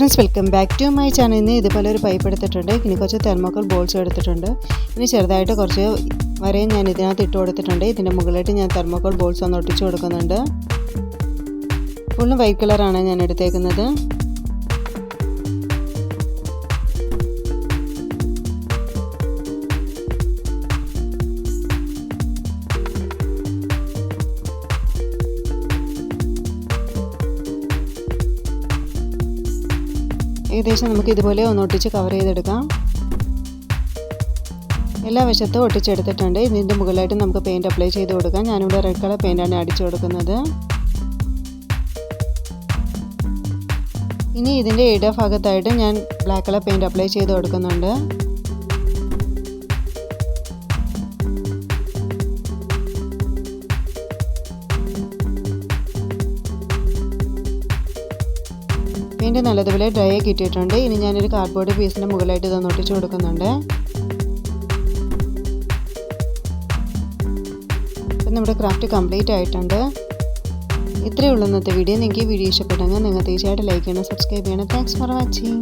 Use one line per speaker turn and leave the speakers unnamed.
Friends, welcome back to my channel. ഇന്ന് ഇതുപോലെ ഒരു പൈപ്പ് എടുത്തിട്ടുണ്ട്. ഇനി കുറച്ച് തെർമോക്കോൾ ബോൾസ് എടുത്തിട്ടുണ്ട്. ഇനി ചെറുതായിട്ട് കുറച്ച് വരയും ഞാൻ ഇതിനകത്ത് ഇട്ട് കൊടുത്തിട്ടുണ്ട്. ഇതിൻ്റെ മുകളിലായിട്ട് ഞാൻ തെർമോക്കോൾ ബോൾസ് ഒന്ന് ഒട്ടിച്ച് കൊടുക്കുന്നുണ്ട്. ഫുള്ളും വൈറ്റ് കളറാണ് ഞാൻ എടുത്തേക്കുന്നത്. ഏകദേശം നമുക്ക് ഇതുപോലെ ഒന്ന് ഒട്ടിച്ച് കവർ ചെയ്തെടുക്കാം. എല്ലാ വശത്തും ഒട്ടിച്ചെടുത്തിട്ടുണ്ട്. ഇതിൻ്റെ മുകളിലായിട്ട് നമുക്ക് പെയിൻറ്റ് അപ്ലൈ ചെയ്ത് കൊടുക്കാം. ഞാനിവിടെ റെഡ് കളർ പെയിൻറ്റാണ് അടിച്ചു കൊടുക്കുന്നത്. ഇനി ഇതിൻ്റെ ഇടഭാഗത്തായിട്ട് ഞാൻ ബ്ലാക്ക് കളർ പെയിൻറ്റ് അപ്ലൈ ചെയ്ത് കൊടുക്കുന്നുണ്ട്. പെയിൻറ്റ് നല്ലതുപോലെ ഡ്രൈ ആയി കിട്ടിയിട്ടുണ്ട്. ഇനി ഞാനൊരു കാർഡ്ബോർഡ് പീസിൻ്റെ മുകളിലായിട്ട് ഇതൊന്ന് ഒട്ടിച്ച് കൊടുക്കുന്നുണ്ട്. അപ്പം നമ്മുടെ ക്രാഫ്റ്റ് കംപ്ലീറ്റ് ആയിട്ടുണ്ട്. ഇത്രയേ ഉള്ളൂ ഇന്നത്തെ വീഡിയോ. നിങ്ങൾക്ക് ഈ വീഡിയോ ഇഷ്ടപ്പെട്ടെങ്കിൽ നിങ്ങൾ തീർച്ചയായിട്ടും ലൈക്ക് ചെയ്യണം, സബ്സ്ക്രൈബ് ചെയ്യണം. Thanks for watching.